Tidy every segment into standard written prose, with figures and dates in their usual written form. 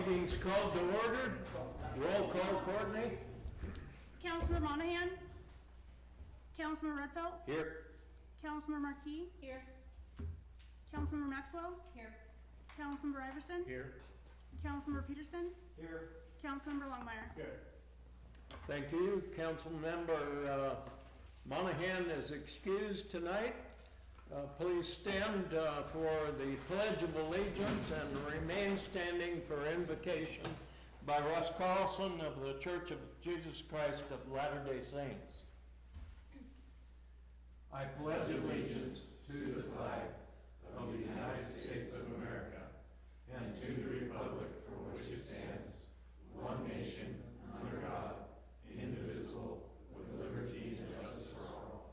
Meeting's called to order. Roll call, Courtney. Councilmember Monahan. Councilmember Redfeld. Here. Councilmember Marquis. Here. Councilmember Maxwell. Here. Councilmember Iverson. Here. Councilmember Peterson. Here. Councilmember Longmire. Here. Thank you. Councilmember Monahan is excused tonight. Please stand for the Pledge of Allegiance and remain standing for invocation by Russ Carlson of the Church of Jesus Christ of Latter-day Saints. I pledge allegiance to the flag of the United States of America and to the republic for which it stands, one nation, under God, indivisible, with liberty and justice for all.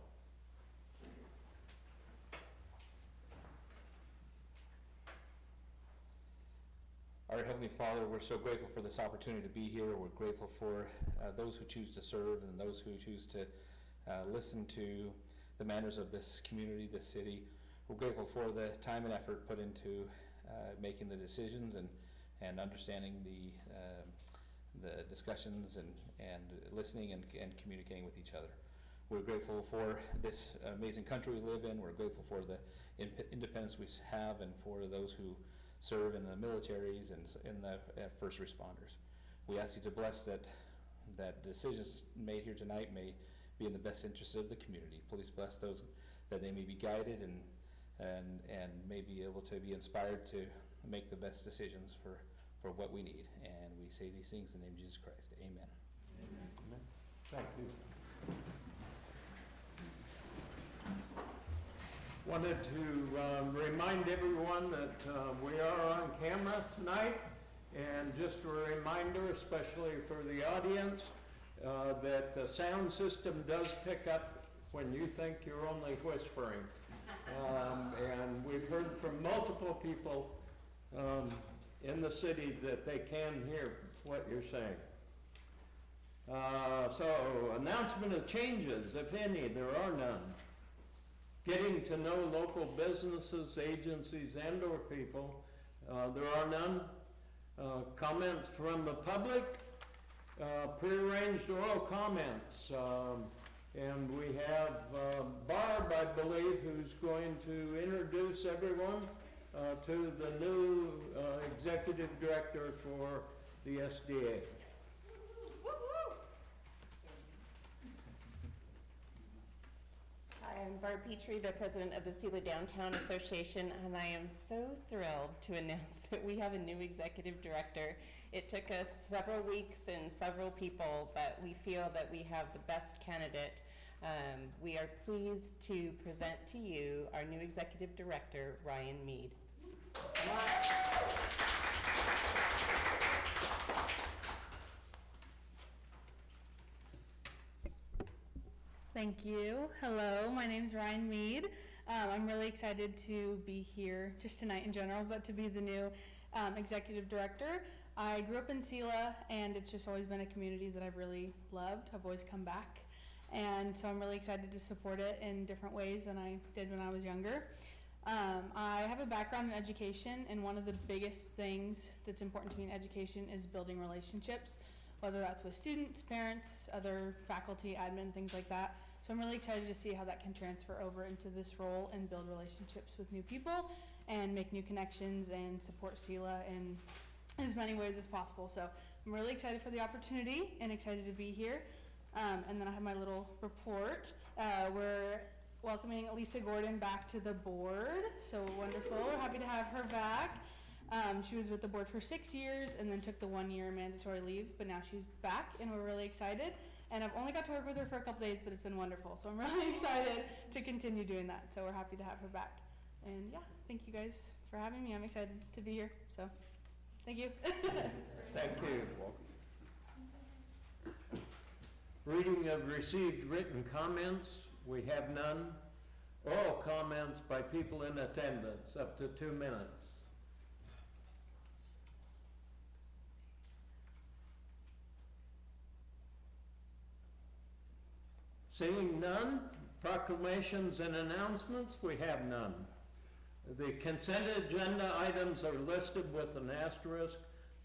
Our Heavenly Father, we're so grateful for this opportunity to be here. We're grateful for those who choose to serve and those who choose to listen to the manners of this community, this city. We're grateful for the time and effort put into making the decisions and understanding the discussions and listening and communicating with each other. We're grateful for this amazing country we live in. We're grateful for the independence we have and for those who serve in the militaries and in the first responders. We ask you to bless that decisions made here tonight may be in the best interest of the community. Please bless those that they may be guided and may be able to be inspired to make the best decisions for what we need. And we say these things in the name of Jesus Christ. Amen. Amen. Amen. Thank you. Wanted to remind everyone that we are on camera tonight, and just a reminder, especially for the audience, that the sound system does pick up when you think you're only whispering. And we've heard from multiple people in the city that they can hear what you're saying. So, announcement of changes, if any, there are none. Getting to know local businesses, agencies, and or people, there are none. Comments from the public, prearranged oral comments. And we have Barb, I believe, who's going to introduce everyone to the new executive director for the SDA. Hi, I'm Barb Petrie, the president of the Selah Downtown Association, and I am so thrilled to announce that we have a new executive director. It took us several weeks and several people, but we feel that we have the best candidate. We are pleased to present to you our new executive director, Ryan Mead. Thank you. Hello, my name is Ryan Mead. I'm really excited to be here just tonight in general, but to be the new executive director. I grew up in Selah, and it's just always been a community that I've really loved. I've always come back, and so I'm really excited to support it in different ways than I did when I was younger. I have a background in education, and one of the biggest things that's important to me in education is building relationships, whether that's with students, parents, other faculty, admin, things like that. So I'm really excited to see how that can transfer over into this role and build relationships with new people and make new connections and support Selah in as many ways as possible. So I'm really excited for the opportunity and excited to be here. And then I have my little report. We're welcoming Lisa Gordon back to the board. So wonderful. We're happy to have her back. She was with the board for 6 years and then took the 1 year mandatory leave, but now she's back and we're really excited. And I've only got to work with her for a couple days, but it's been wonderful. So I'm really excited to continue doing that. So we're happy to have her back. And yeah, thank you guys for having me. I'm excited to be here. So thank you. Thank you. Reading of received written comments, we have none. Oral comments by people in attendance, up to 2 minutes. Seeing none, proclamations and announcements, we have none. The consent agenda items are listed with an asterisk.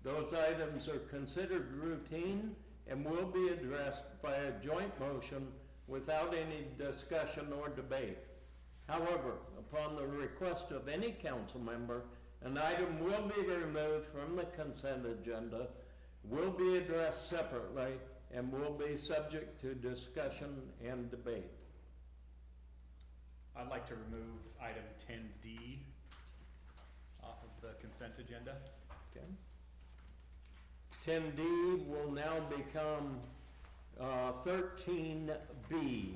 Those items are considered routine and will be addressed via joint motion without any discussion or debate. However, upon the request of any council member, an item will be removed from the consent agenda, will be addressed separately, and will be subject to discussion and debate. I'd like to remove item 10D off of the consent agenda. Okay. 10D will now become 13B.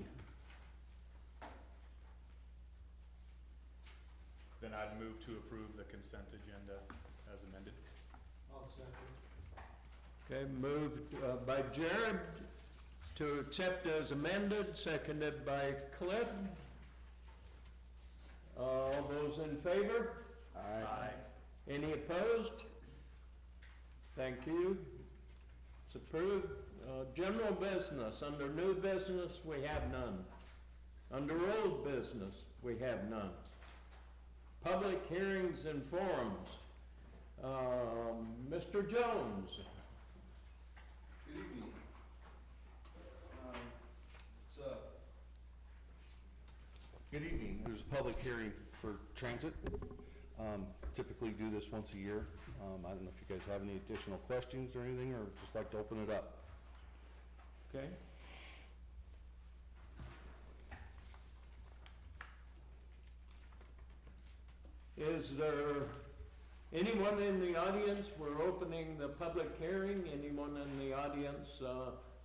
Then I'd move to approve the consent agenda as amended. I'll second. Okay, moved by Jared to accept as amended, seconded by Cliff. All those in favor? Aye. Any opposed? Thank you. It's approved. General business, under new business, we have none. Under old business, we have none. Public hearings and forums. Mr. Jones. Good evening. Good evening. There's a public hearing for transit. Typically do this once a year. I don't know if you guys have any additional questions or anything, or just like to open it up. Okay. Is there anyone in the audience? We're opening the public hearing. Anyone in the audience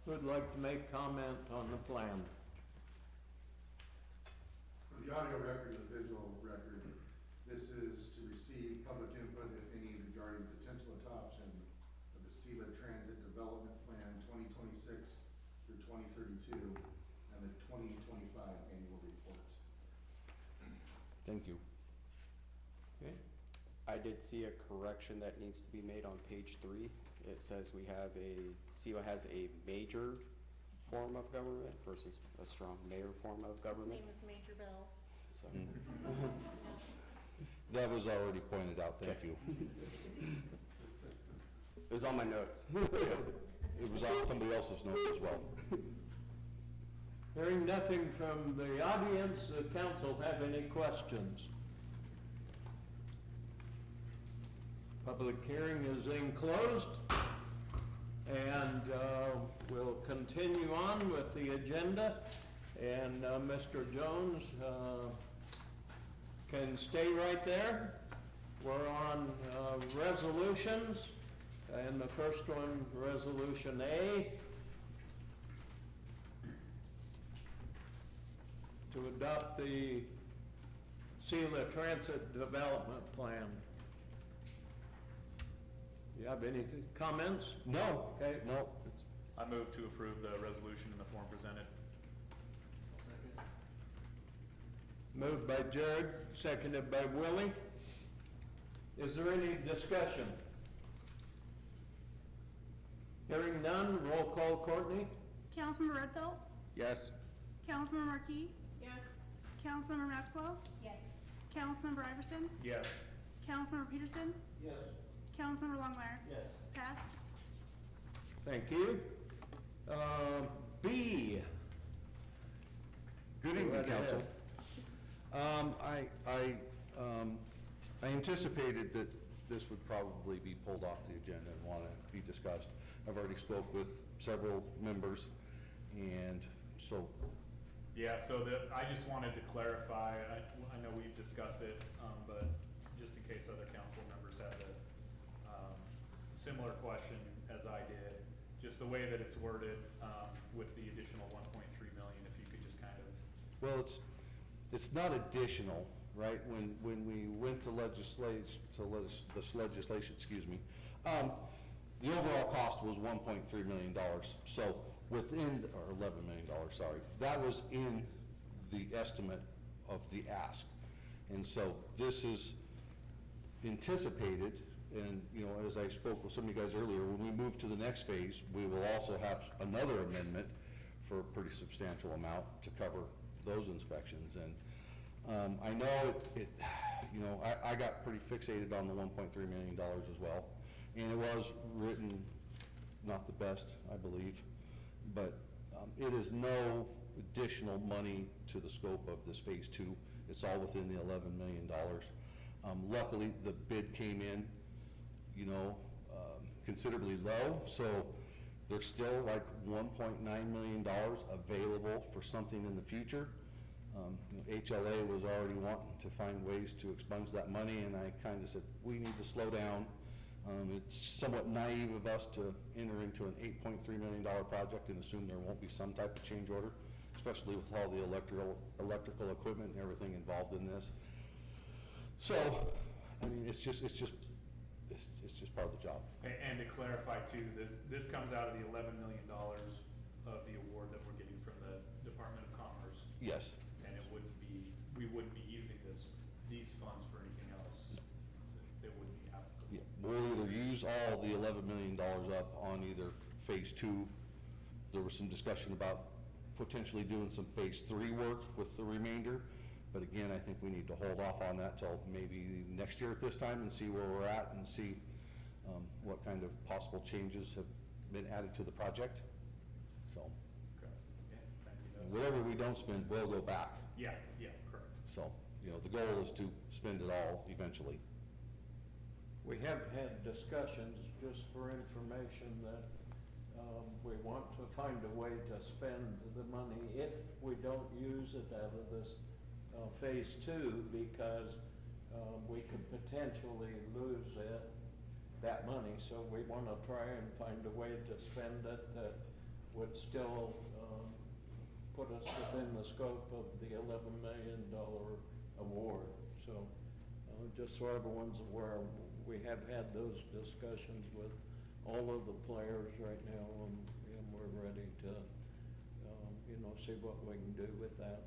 who'd like to make comment on the plan? For the audio record and the visual record, this is to receive public input, if any, regarding potential adoption of the Selah Transit Development Plan 2026 through 2032 and the 2025 annual report. Thank you. Okay. I did see a correction that needs to be made on page 3. It says Selah has a major form of government versus a strong mayor form of government. His name is Major Bill. So, That was already pointed out. Thank you. it was on my notes. It was on somebody else's notes as well. Hearing nothing from the audience, the council have any questions? Public hearing is enclosed, and we'll continue on with the agenda. And Mr. Jones can stay right there. We're on resolutions, and the first one, Resolution A, to adopt the Selah Transit Development Plan. Do you have any comments? No. Okay. No. I move to approve the resolution in the form presented. Moved by Jared, seconded by Willie. Is there any discussion? Hearing none, roll call, Courtney? Councilmember Redfeld? Yes. Councilmember Marquis? Yes. Councilmember Maxwell? Yes. Councilmember Iverson? Yes. Councilmember Peterson? Yes. Councilmember Longmire? Yes. Passed. Thank you. B. Good Go evening, right council. ahead. I anticipated that this would probably be pulled off the agenda and want to be discussed. I've already spoke with several members, and so. Yeah, so I just wanted to clarify, I know we've discussed it, but just in case other council members had a similar question as I did, just the way that it's worded with the additional 1.3 million, if you could just kind of. Well, it's not additional, right? When we went to legislation, the overall cost was $1.3 million. So within, or $11 million, sorry, that was in the estimate of the ask. And so this is anticipated, and as I spoke with some of you guys earlier, when we move to the next phase, we will also have another amendment for a pretty substantial amount to cover those inspections. And I know I got pretty fixated on the $1.3 million as well. And it was written, not the best, I believe, but it is no additional money to the scope of this Phase 2. It's all within the $11 million. Luckily, the bid came in, you know, considerably low, so there's still like $1.9 million available for something in the future. HLA was already wanting to find ways to expunge that money, and I kind of said, we need to slow down. It's somewhat naive of us to enter into an $8.3 million project and assume there won't be some type of change order, especially with all the electrical equipment and everything involved in this. So, I mean, it's just part of the job. And to clarify too, this comes out of the $11 million of the award that we're getting from the Department of Commerce. Yes. And we wouldn't be using these funds for anything else. It wouldn't be applicable. Yeah, we'll either use all the $11 million up on either Phase 2. There was some discussion about potentially doing some Phase 3 work with the remainder. But again, I think we need to hold off on that till maybe next year at this time and see where we're at and see what kind of possible changes have been added to the project. So, Okay. Yeah, thank you. That's- whatever we don't spend will go back. Yeah, correct. So, you know, the goal is to spend it all eventually. We have had discussions, just for information, that we want to find a way to spend the money if we don't use it out of this Phase 2, because we could potentially lose that money. So we want to try and find a way to spend it that would still put us within the scope of the $11 million award. So just so everyone's aware, we have had those discussions with all of the players right now, and we're ready to, you know, see what we can do with that.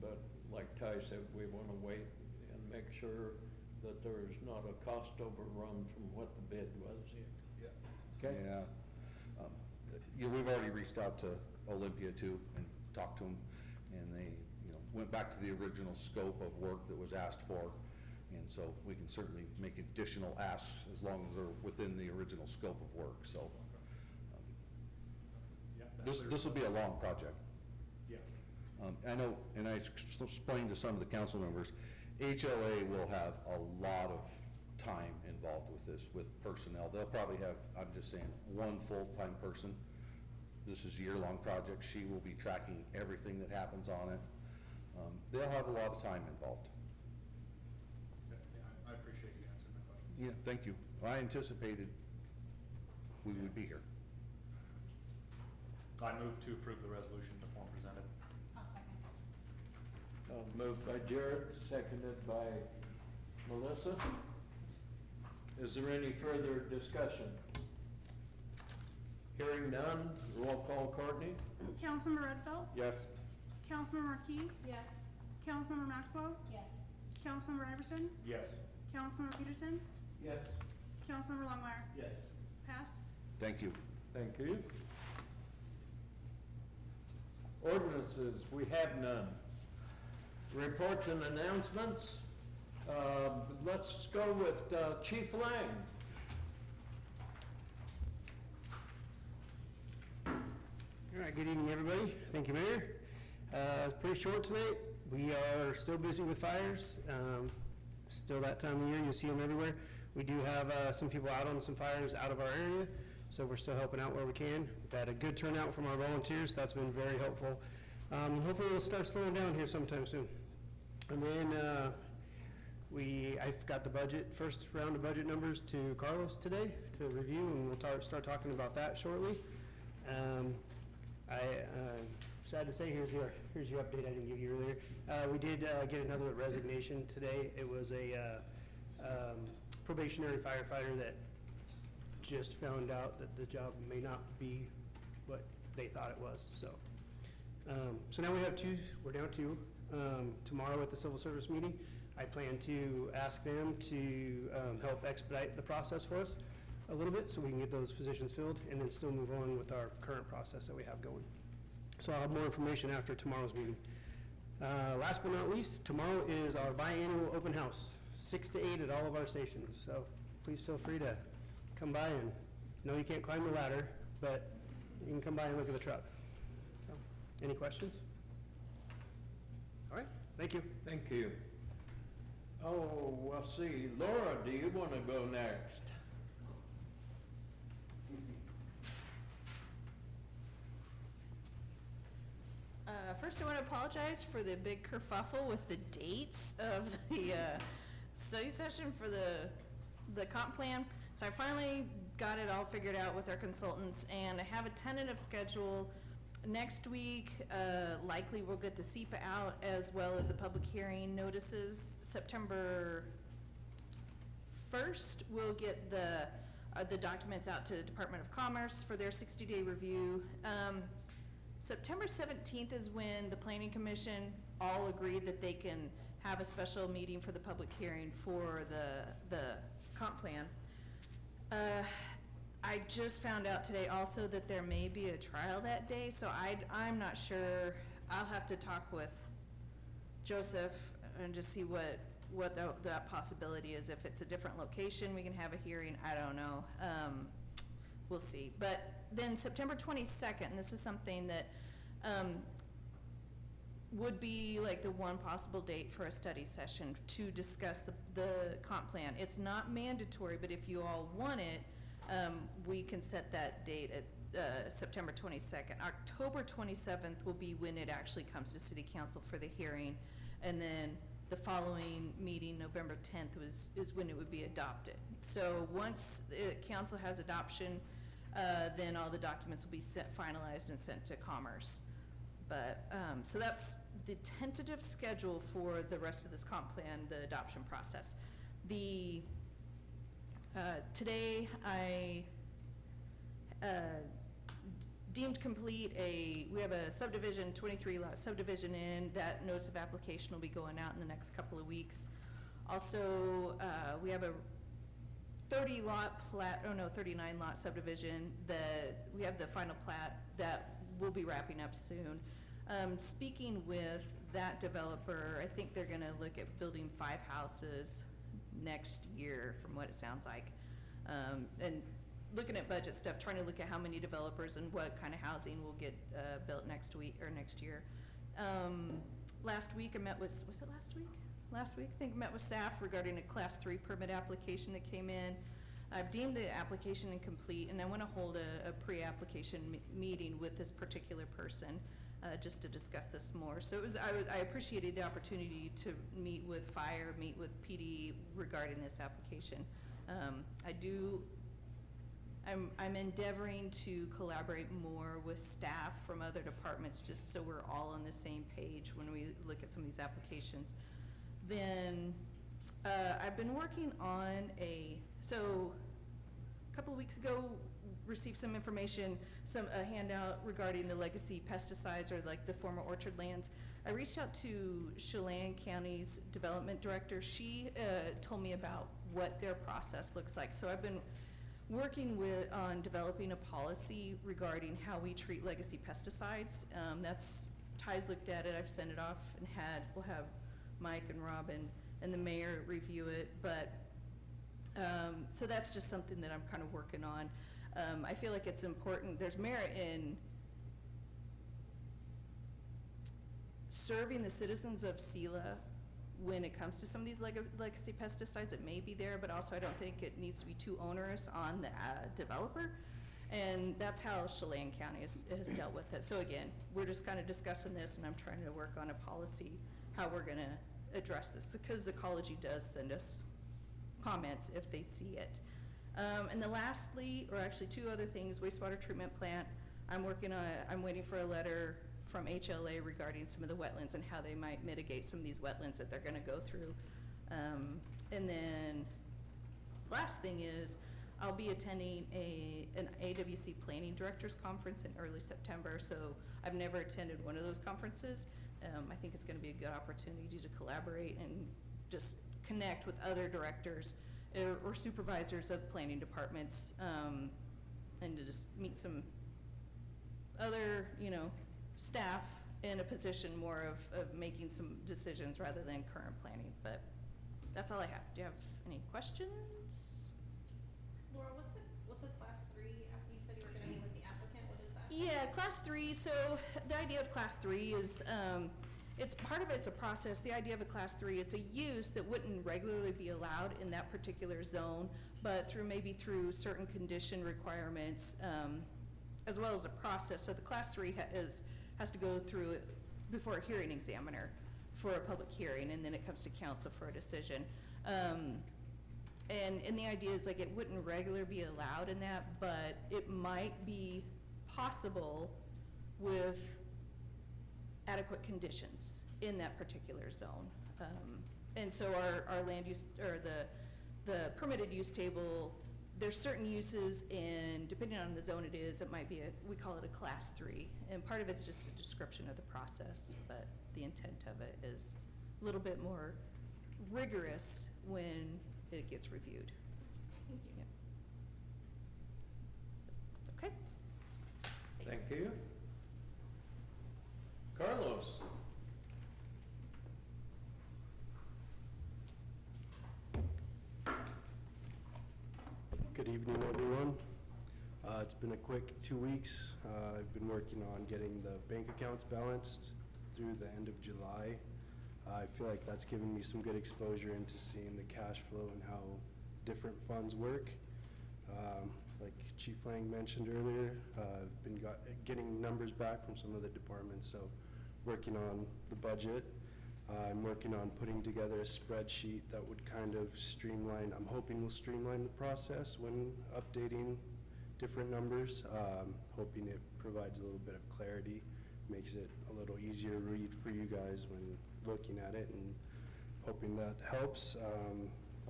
But like Ty said, we want to wait and make sure that there's not a cost overrun from what the bid was. Yeah. Okay? Yeah. Yeah, we've already reached out to Olympia too and talked to them, and they, you know, went back to the original scope of work that was asked for. And so we can certainly make additional asks as long as they're within the original scope of work, so. Yeah, that's This will be a long project. Yeah. I know, and I explained to some of the council members, HLA will have a lot of time involved with this, with personnel. They'll probably have, I'm just saying, one full-time person. This is a year-long project. She will be tracking everything that happens on it. They'll have a lot of time involved. I appreciate you answering my question. Yeah, thank you. I anticipated we would be here. I move to approve the resolution in the form presented. I'll second. Moved by Jared, seconded by Melissa. Is there any further discussion? Hearing none, roll call, Courtney? Councilmember Redfeld? Yes. Councilmember McKee? Yes. Councilmember Maxwell? Yes. Councilmember Iverson? Yes. Councilmember Peterson? Yes. Councilmember Longmire? Yes. Pass. Thank you. Thank you. Ordinances, we have none. Reports and announcements. Let's go with Chief Lang. All right, good evening, everybody. Thank you, Mayor. It's pretty short tonight. We are still busy with fires. Still that time of year, you'll see them everywhere. We do have some people out on some fires out of our area, so we're still helping out where we can. We've had a good turnout from our volunteers. That's been very helpful. Hopefully we'll start slowing down here sometime soon. And then I've got the first round of budget numbers to Carlos today to review, and we'll start talking about that shortly. Sad to say, here's your update I didn't give you earlier. We did get another resignation today. It was a probationary firefighter that just found out that the job may not be what they thought it was. So now we have two. We're down two. Tomorrow at the civil service meeting, I plan to ask them to help expedite the process for us a little bit so we can get those positions filled and then still move on with our current process that we have going. So I'll have more information after tomorrow's meeting. Last but not least, tomorrow is our biannual open house, 6 to 8 at all of our stations. So please feel free to come by and, no, you can't climb the ladder, but you can come by and look at the trucks. So, any questions? All right, thank you. Thank you. Oh, well, see, Laura, do you want to go next? First, I want to apologize for the big kerfuffle with the dates of the study session for the comp plan. So I finally got it all figured out with our consultants, and I have a tentative schedule next week. Likely we'll get the SEPA out as well as the public hearing notices. September 1st, we'll get the documents out to the Department of Commerce for their 60-day review. September 17th is when the Planning Commission all agreed that they can have a special meeting for the public hearing for the comp plan. I just found out today also that there may be a trial that day, so I'm not sure. I'll have to talk with Joseph and just see what that possibility is. If it's a different location, we can have a hearing. I don't know. We'll see. But then September 22nd, and this is something that would be like the one possible date for a study session to discuss the comp plan. It's not mandatory, but if you all want it, we can set that date at September 22nd. October 27th will be when it actually comes to City Council for the hearing, and then the following meeting, November 10th, is when it would be adopted. So once Council has adoption, then all the documents will be finalized and sent to Commerce. But, so that's the tentative schedule for the rest of this comp plan, the adoption process. Today I deemed complete we have a subdivision, 23 lot subdivision in. That notice of application will be going out in the next couple of weeks. Also, we have a 39 lot subdivision that we have the final plat that will be wrapping up soon. Speaking with that developer, I think they're gonna look at building 5 houses next year from what it sounds like. And looking at budget stuff, trying to look at how many developers and what kind of housing will get built next week or next year. Last week I met with, was it last week? Last week, I think, met with staff regarding a Class 3 permit application that came in. I've deemed the application incomplete, and I want to hold a pre-application meeting with this particular person just to discuss this more. So I appreciated the opportunity to meet with fire, meet with PD regarding this application. I'm endeavoring to collaborate more with staff from other departments just so we're all on the same page when we look at some of these applications. Then I've been working on a couple of weeks ago, received some information, a handout regarding the legacy pesticides or like the former orchard lands. I reached out to Chelan County's development director. She told me about what their process looks like. So I've been working on developing a policy regarding how we treat legacy pesticides. Ty's looked at it, I've sent it off and we'll have Mike and Robin and the mayor review it, but so that's just something that I'm kind of working on. I feel like it's important. There's merit in serving the citizens of Selah when it comes to some of these legacy pesticides. It may be there, but also I don't think it needs to be too onerous on the developer. And that's how Chelan County has dealt with it. So again, we're just kind of discussing this, and I'm trying to work on a policy, how we're gonna address this, because the ecology does send us comments if they see it. And then lastly, or actually 2 other things, wastewater treatment plant. I'm waiting for a letter from HLA regarding some of the wetlands and how they might mitigate some of these wetlands that they're gonna go through. And then last thing is, I'll be attending an AWC Planning Directors Conference in early September, so I've never attended one of those conferences. I think it's gonna be a good opportunity to collaborate and just connect with other directors or supervisors of planning departments, and to just meet some other, staff in a position more of making some decisions rather than current planning. But that's all I have. Do you have any questions? Laura, what's it class 3, so the idea of class 3 is, it's part of it's a process. The idea of a class 3, it's a use that wouldn't regularly be allowed in that particular zone, but maybe through certain condition requirements, as well as a process. So the class 3 has to go through before a hearing examiner for a public hearing, and then it comes to council for a decision. And the idea is like it wouldn't regularly be allowed in that, but it might be possible with adequate conditions in that particular zone. And so our land use, or the permitted use table, there's certain uses, and depending on the zone it is, it might be we call it a class 3. And part of it's just a description of the process, but the intent of it is a little bit more rigorous when it gets reviewed. Thank you. Okay. Thank you. Carlos? Good evening, everyone. It's been a quick 2 weeks. I've been working on getting the bank accounts balanced through the end of July. I feel like that's given me some good exposure into seeing the cash flow and how different funds work. Like Chief Lang mentioned earlier, I've been getting numbers back from some of the departments, so working on the budget. I'm working on putting together a spreadsheet that would kind of streamline, I'm hoping will streamline the process when updating different numbers. Hoping it provides a little bit of clarity, makes it a little easier to read for you guys when looking at it, and hoping that helps.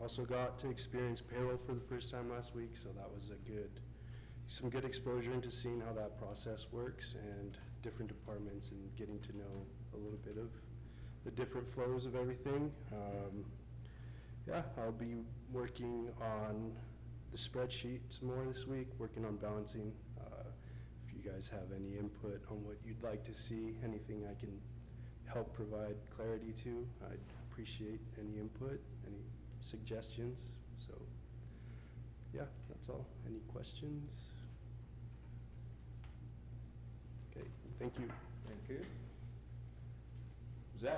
Also got to experience payroll for the first time last week, so that was some good exposure into seeing how that process works and different departments, and getting to know a little bit of the different flows of everything. Yeah, I'll be working on the spreadsheet some more this week, working on balancing. If you guys have any input on what you'd like to see, anything I can help provide clarity to, I'd appreciate any input, any suggestions. So yeah, that's all. Any questions? Okay, thank you. Thank you. Zach?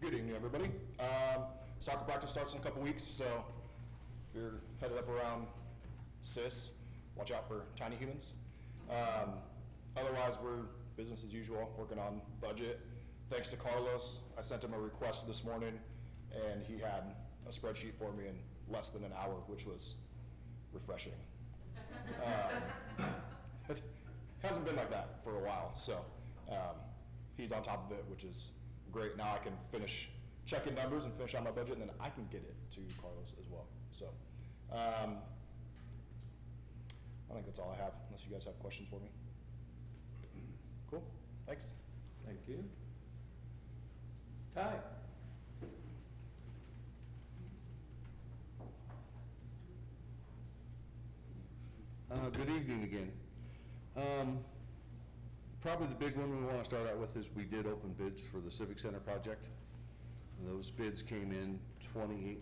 Good evening, everybody. Soccer practice starts in a couple weeks, so if you're headed up around CIS, watch out for tiny humans. Otherwise, we're business as usual, working on budget. Thanks to Carlos, I sent him a request this morning, and he had a spreadsheet for me in less than an hour, which was refreshing. It hasn't been like that for a while, so he's on top of it, which is great. Now I can finish checking numbers and finish out my budget, and then I can get it to Carlos as well. So I think that's all I have, unless you guys have questions for me. Cool, thanks. Thank you. Ty? Good evening again. Probably the big one we want to start out with is we did open bids for the Civic Center project. Those bids came in 28%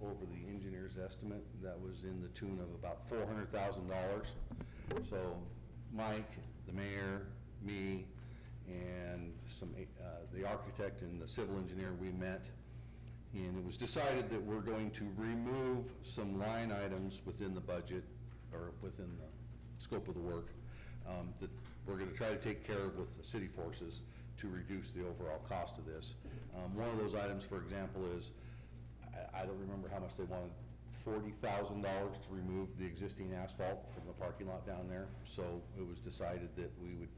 over the engineer's estimate. That was in the tune of about $400,000. So Mike, the mayor, me, and the architect and the civil engineer, we met, and it was decided that we're going to remove some line items within the budget, or within the scope of the work, that we're going to try to take care of with the city forces to reduce the overall cost of this. One of those items, for example, is, I don't remember how much they wanted, $40,000 to remove the existing asphalt from the parking lot down there. So it was decided that we would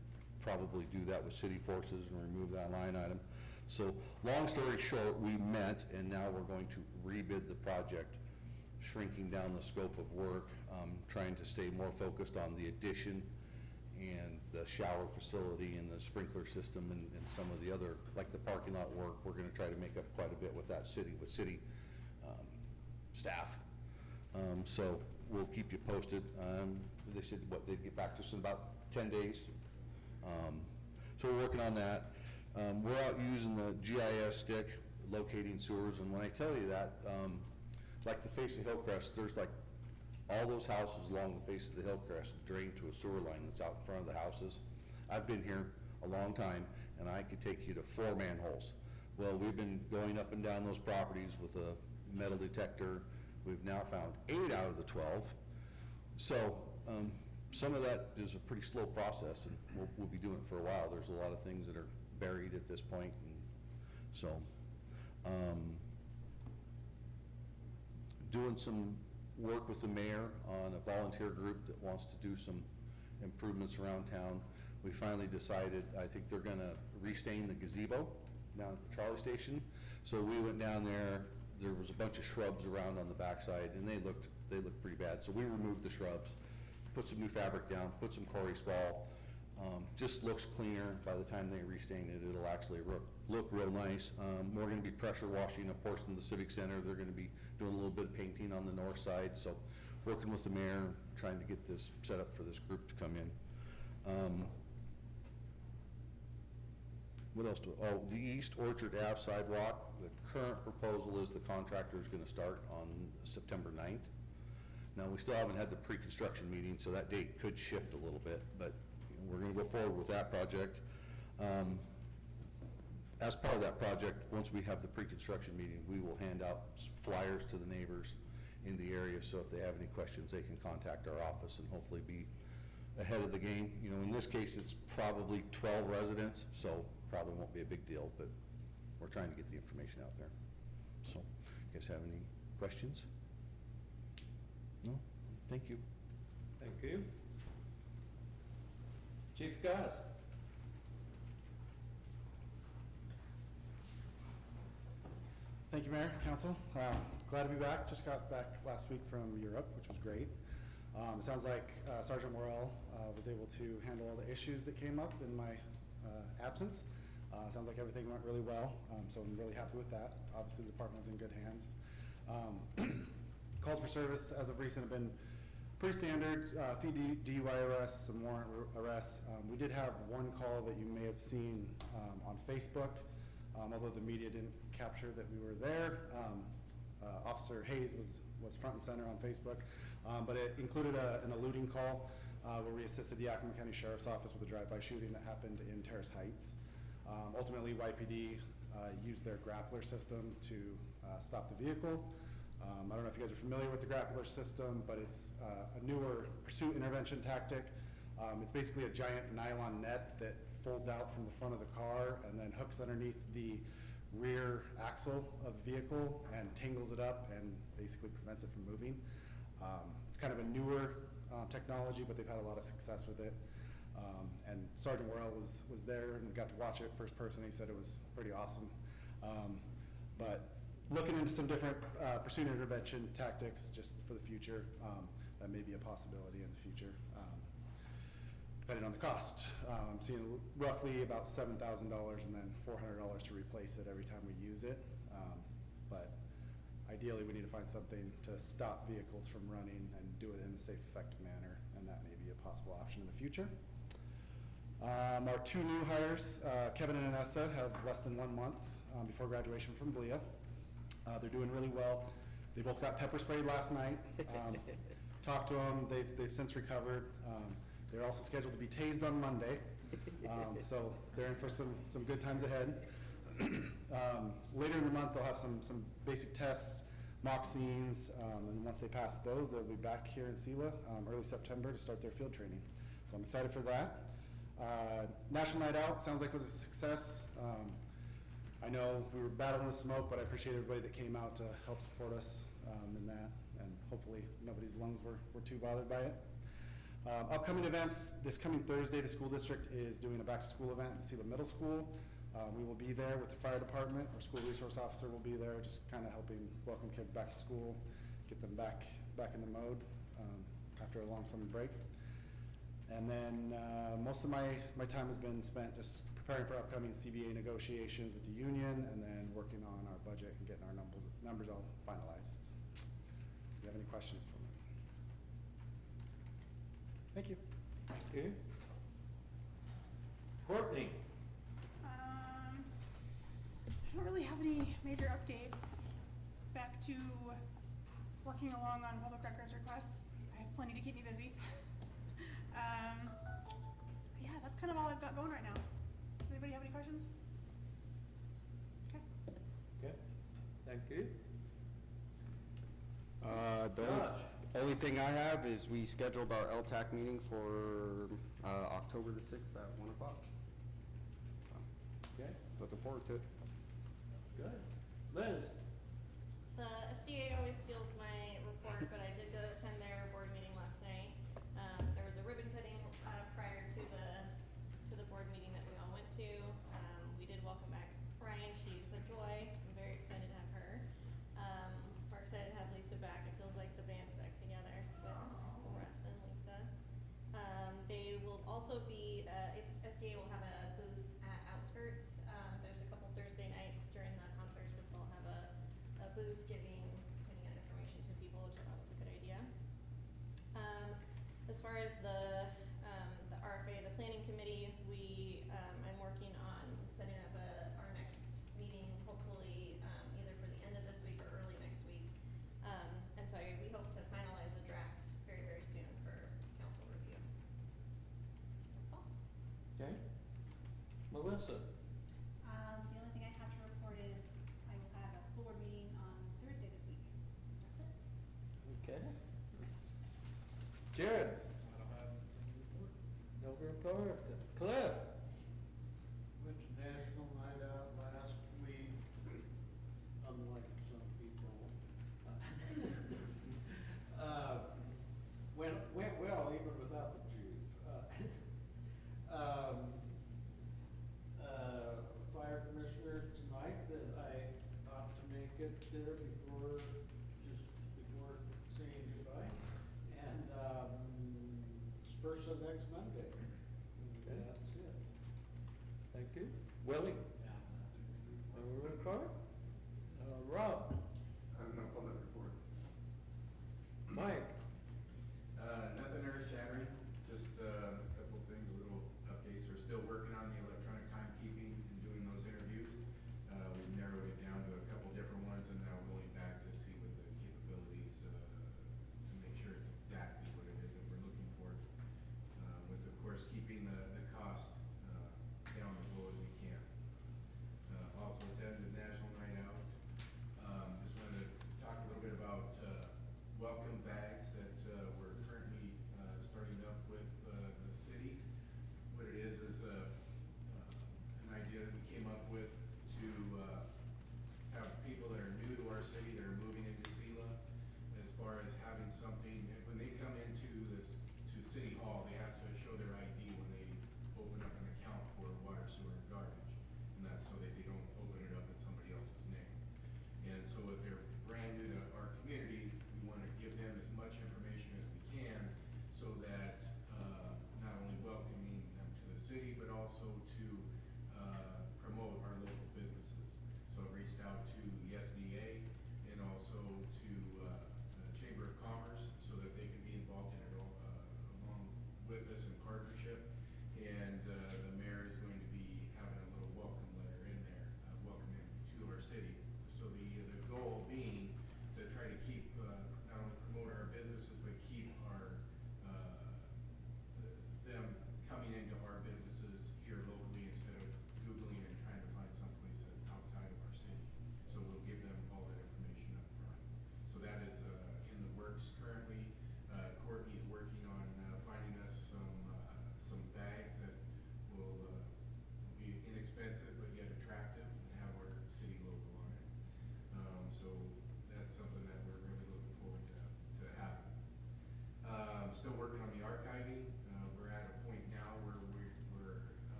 probably do that with city forces and remove that line item. So long story short, we met, and now we're going to rebid the project, shrinking down the scope of work, trying to stay more focused on the addition and the shower facility and the sprinkler system, and some of the other, like the parking lot work. We're going to try to make up quite a bit with that city staff. So we'll keep you posted. They said they'd get back to us in about 10 days. So we're working on that. We're out using the GIS stick, locating sewers, and when I tell you that, like the face of Hillcrest, there's like, all those houses along the face of the Hillcrest drain to a sewer line that's out in front of the houses. I've been here a long time, and I could take you to 4 manholes. Well, we've been going up and down those properties with a metal detector. We've now found 8 out of the 12. So, some of that is a pretty slow process, and we'll be doing it for a while. There's a lot of things that are buried at this point, and so, doing some work with the mayor on a volunteer group that wants to do some improvements around town. We finally decided, I think they're gonna restain the gazebo down at the trolley station. So we went down there was a bunch of shrubs around on the backside, and they looked pretty bad. So we removed the shrubs, put some new fabric down, put some Corey spall. Just looks cleaner. By the time they restain it, it'll actually look real nice. We're gonna be pressure washing a portion of the Civic Center. They're gonna be doing a little bit of painting on the north side. So working with the mayor, trying to get this set up for this group to come in. What else the East Orchard Ave sidewalk, the current proposal is the contractor is gonna start on September 9th. Now, we still haven't had the pre-construction meeting, so that date could shift a little bit, but we're gonna go forward with that project. As part of that project, once we have the pre-construction meeting, we will hand out flyers to the neighbors in the area, so if they have any questions, they can contact our office and hopefully be ahead of the game. You know, in this case, it's probably 12 residents, so probably won't be a big deal, but we're trying to get the information out there. So, you guys have any questions? No? Thank you. Thank you. Chief Goss. Thank you, Mayor, Council. Glad to be back. Just got back last week from Europe, which was great. It sounds like Sergeant Morrell was able to handle all the issues that came up in my absence. Sounds like everything went really well, so I'm really happy with that. Obviously, the department was in good hands. Calls for service as of recent have been pretty standard. A few DUI arrests, some warrant arrests. We did have one call that you may have seen on Facebook, although the media didn't capture that we were there. Officer Hayes was front and center on Facebook, but it included an eluding call where we assisted the Yakima County Sheriff's Office with a drive-by shooting that happened in Terrace Heights. Ultimately, YPD used their grappler system to stop the vehicle. I don't know if you guys are familiar with the grappler system, but it's a newer pursuit intervention tactic. It's basically a giant nylon net that folds out from the front of the car and then hooks underneath the rear axle of the vehicle and tangles it up and basically prevents it from moving. It's kind of a newer technology, but they've had a lot of success with it. And Sergeant Worrell was there and got to watch it first person. He said it was pretty awesome. But looking into some different pursuit intervention tactics just for the future, that may be a possibility in the future, depending on the cost. I'm seeing roughly about $7,000 and then $400 to replace it every time we use it. But ideally, we need to find something to stop vehicles from running and do it in a safe, effective manner, and that may be a possible option in the future. Our 2 new hires, Kevin and Anessa, have less than 1 month before graduation from BLEA. They're doing really well. They both got pepper sprayed last night. Talked to them. They've since recovered. They're also scheduled to be tased on Monday. So they're in for some good times ahead. Later in the month, they'll have some basic tests, mock scenes, and once they pass those, they'll be back here in Selah early September to start their field training. So I'm excited for that. National Night Out sounds like it was a success. I know we were battling the smoke, but I appreciate everybody that came out to help support us in that, and hopefully nobody's lungs were too bothered by it. Upcoming events, this coming Thursday, the school district is doing a back-to-school event at Selah Middle School. We will be there with the fire department. Our school resource officer will be there, just kind of helping welcome kids back to school, get them back in the mode after a long summer break. And then most of my time has been spent just preparing for upcoming CBA negotiations with the union and then working on our budget and getting our numbers all finalized. Do you have any questions for me? Thank you. Thank you. Courtney. I don't really have any major updates. Back to working along on public records requests. I have plenty to keep me busy. Yeah, that's kind of all I've got going right now. Does anybody have any questions? Okay. Okay, thank you. The only thing I have is we scheduled our LTAC meeting for October the 6th at 1 o'clock. Okay, Looking forward to it. good. Liz? The SDA always steals my report, but I did go attend their board meeting last night. There was a ribbon cutting prior to the board meeting that we all went to. We did welcome back Ryan. She's a joy. I'm very excited to have her. We're excited to have Lisa back. It feels like the band's back together with Russ and Lisa. They will also be, SDA will have a booth at Outskirts. There's a couple Thursday nights during the concerts that they'll have a booth putting out information to people, which I thought was a good idea. As far as the RFA, the planning committee, I'm working on setting up our next meeting, hopefully either for the end of this week or early next week. And so we hope to finalize a draft very, very soon for council review. That's all. Okay. Melissa? The only thing I have to report is I will have a school board meeting on Thursday this week. That's it. Okay. Jared? I don't have anything to report. No report. Cliff? Went to National Night Out last week, unlike some people. Went well even without the chief. Fire commissioner tonight that I thought to make it there before saying goodbye. And, Spursa next Monday. Okay. And that's it. Thank you. Willie? No report? Rob? I have no public report. Mike? Nothing earth-shattering, just a couple of things, little updates. We're still working on the electronic timekeeping and doing those interviews. We've narrowed it down to a couple different ones, and now going back to see what the capabilities, to make sure it's exactly what it is that we're looking for. With, of course, keeping the cost down as low as we can.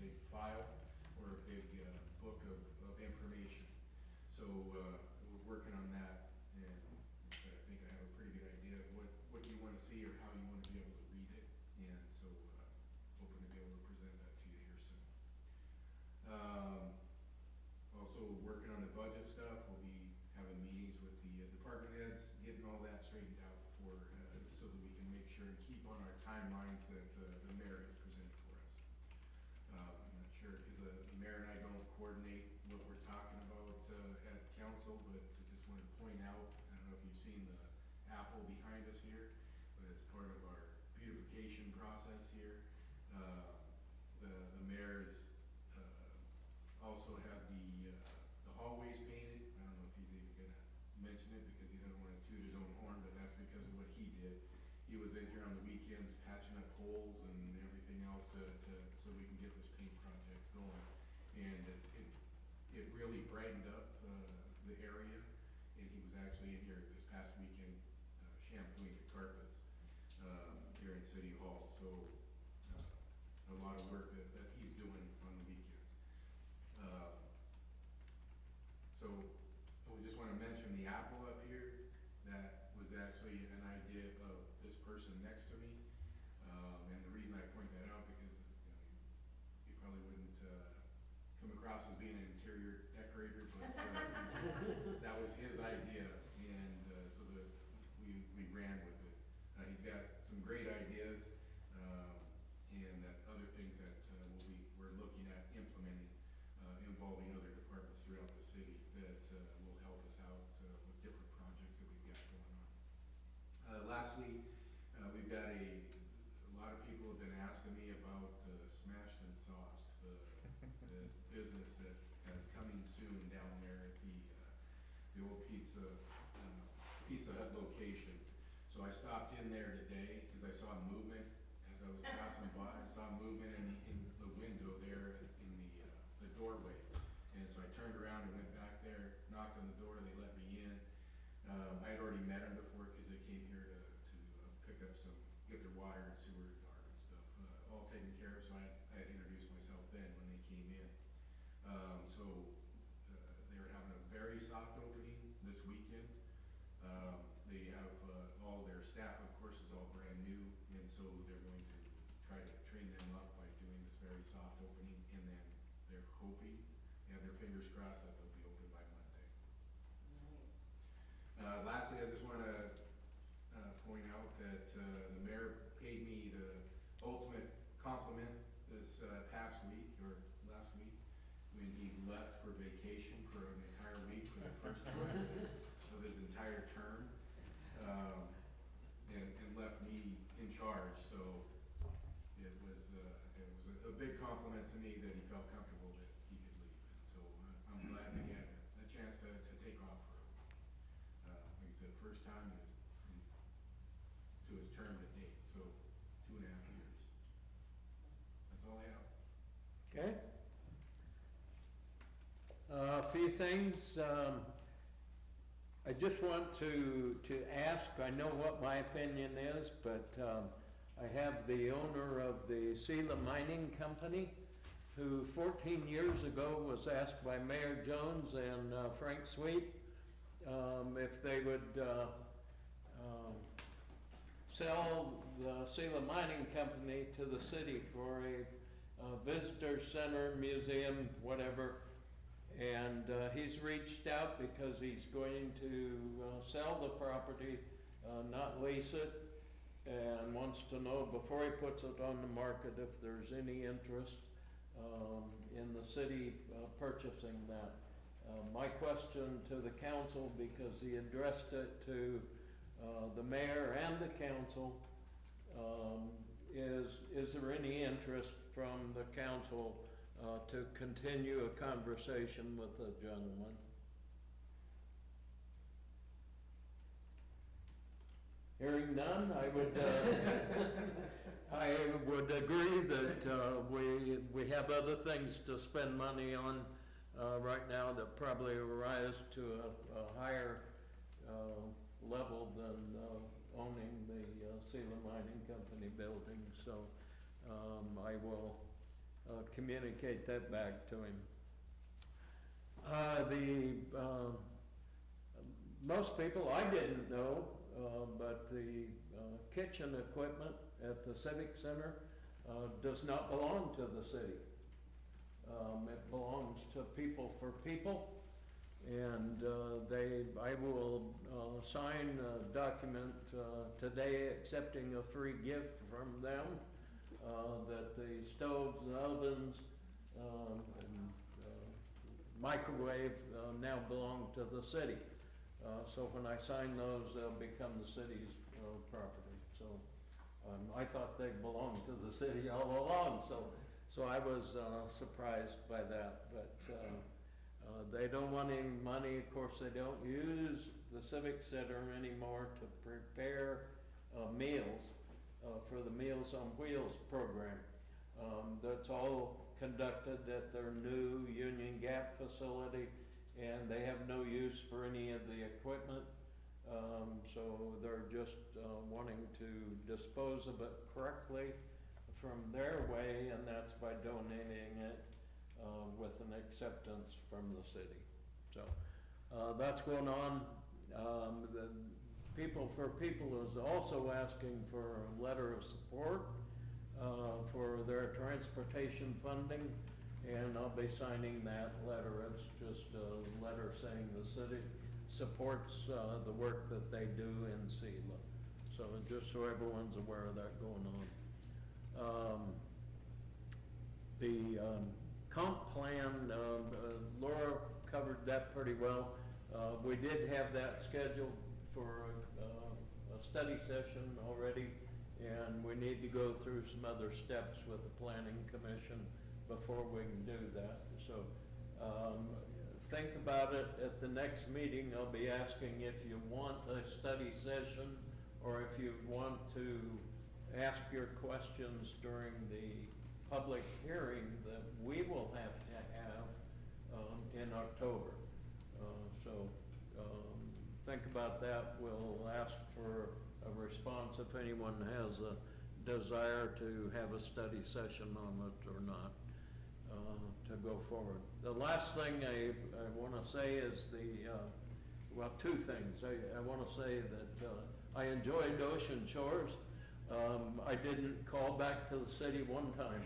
big file or a big book of information. So we're working on that, and I think I have a pretty good idea of what you want to see or how you want to be able to read it. And so hoping to be able to present that to you here soon. Also working on the budget stuff. We'll be having meetings with the department heads, getting all that straightened out before, so that we can make sure and keep on our timelines that the mayor has presented for us. I'm not sure, because the mayor and I don't coordinate what we're talking about at council, but I just wanted to point out, I don't know if you've seen the apple behind us here, but it's part of our beautification process here. The mayor's also have the hallways painted. I don't know if he's even gonna mention it because he doesn't want to toot his own horn, but that's because of what he did. He was in here on the weekends patching up holes and everything else so we can get this paint project going. And it really brightened up the area. And he was actually in here this past weekend shampooing the carpets here in City Hall. So a lot of work that he's doing on the weekends. So we just want to mention the apple up here. That was actually an idea of this person next to me. And the reason I point that out because you probably wouldn't come across as being an interior decorator, but that was his idea, and so that we ran with it. He's got some great ideas, and that other things that we're looking at implementing, involving other departments throughout the city that will help us out with different projects that we've got going on. Lastly, we've got a lot of people have been asking me about Smashed and Sauced, the business that is coming soon down there at the old Pizza Hut location. So I stopped in there today because I saw movement as I was passing by. I saw movement in the window there in the doorway. And so I turned around and went back there, knocked on the door, they let me in. I had already met them before because they came here to pick up get their water and sewer department stuff, all taken care of. So I had introduced myself then when they came in. So they were having a very soft opening this weekend. They have all their staff, of course, is all brand new, and so they're going to try to train them up by doing this very soft opening, and then they're hoping, and their fingers crossed, that they'll be open by Monday. Nice. Lastly, I just want to point out that the mayor paid me the ultimate compliment this past week, or last week, when he left for vacation for an entire week for the first time of his entire term, and left me in charge. So it was a big compliment to me that he felt comfortable that he could leave. And so I'm glad that he had a chance to take off for, like I said, first time to his term to date, so 2.5 years. That's all I have. Okay. A few things. I just want to ask, I know what my opinion is, but I have the owner of the Selah Mining Company, who 14 years ago was asked by Mayor Jones and Frank Sweet if they would sell the Selah Mining Company to the city for a visitor center, museum, whatever. And he's reached out because he's going to sell the property, not lease it, and wants to know before he puts it on the market if there's any interest in the city purchasing that. My question to the council, because he addressed it to the mayor and the council, is there any interest from the council to continue a conversation with the gentleman? Hearing none, I would agree that we have other things to spend money on right now that probably rise to a higher level than owning the Selah Mining Company building. So I will communicate that back to him. Most people, I didn't know, but the kitchen equipment at the Civic Center does not belong to the city. It belongs to People for People, and I will sign a document today accepting a free gift from them that the stoves and ovens and microwave now belong to the city. So when I sign those, they'll become the city's property. So I thought they belonged to the city all along, so I was surprised by that. But they don't want any money. Of course, they don't use the Civic Center anymore to prepare meals for the Meals on Wheels program. That's all conducted at their new Union Gap facility, and they have no use for any of the equipment. So they're just wanting to dispose of it correctly from their way, and that's by donating it with an acceptance from the city. So that's going on. The People for People is also asking for a letter of support for their transportation funding, and I'll be signing that letter. It's just a letter saying the city supports the work that they do in Selah. So just so everyone's aware of that going on. The comp plan, Laura covered that pretty well. We did have that scheduled for a study session already, and we need to go through some other steps with the Planning Commission before we can do that. So think about it. At the next meeting, I'll be asking if you want a study session or if you want to ask your questions during the public hearing that we will have to have in October. Think about that. We'll ask for a response if anyone has a desire to have a study session on it or not to go forward. The last thing I want to say is well, two things. I want to say that I enjoyed Ocean Shores. I didn't call back to the city one time.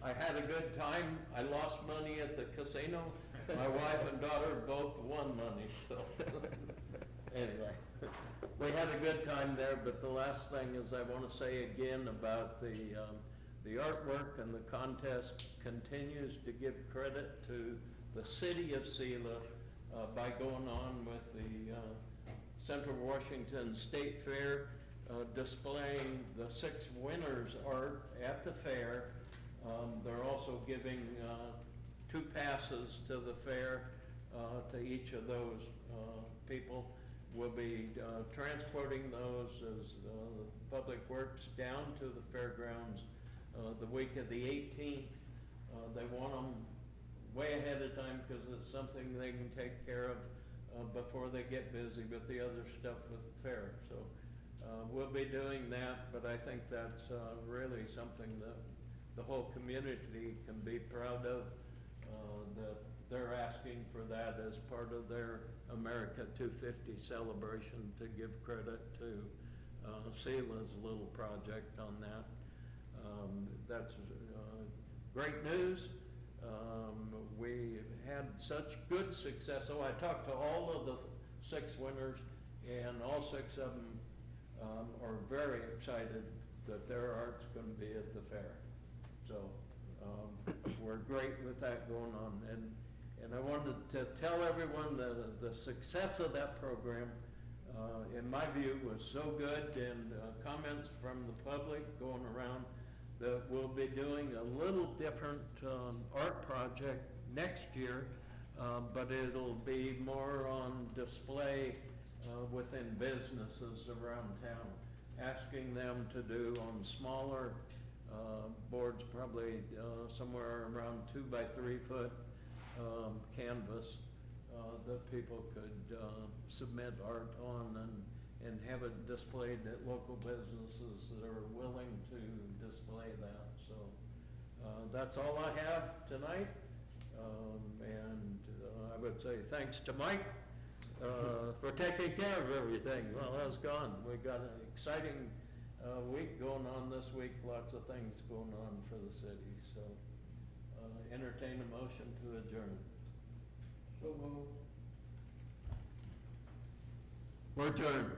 I had a good time. I lost money at the casino. My wife and daughter both won money, so anyway, we had a good time there. But the last thing is I want to say again about the artwork, and the contest continues to give credit to the city of Selah by going on with the Central Washington State Fair, displaying the 6 winners' art at the fair. They're also giving 2 passes to the fair to each of those people. We'll be transporting those as Public Works down to the fairgrounds the week of the 18th. They want them way ahead of time because it's something they can take care of before they get busy with the other stuff with the fair. So we'll be doing that, but I think that's really something that the whole community can be proud of, that they're asking for that as part of their America 250 celebration, to give credit to Selah's little project on that. That's great news. We had such good success. So I talked to all of the 6 winners, and all 6 of them are very excited that their art's going to be at the fair. So we're great with that going on. And I wanted to tell everyone the success of that program, in my view, was so good, and comments from the public going around, that we'll be doing a little different art project next year, but it'll be more on display within businesses around town, asking them to do on smaller boards, probably somewhere around 2 by 3 foot canvas that people could submit art on and have it displayed at local businesses that are willing to display that. So that's all I have tonight. And I would say thanks to Mike for taking care of everything. Well, that's gone. We got an exciting week going on this week, lots of things going on for the city. So entertain a motion to adjourn. So moved. We're adjourned.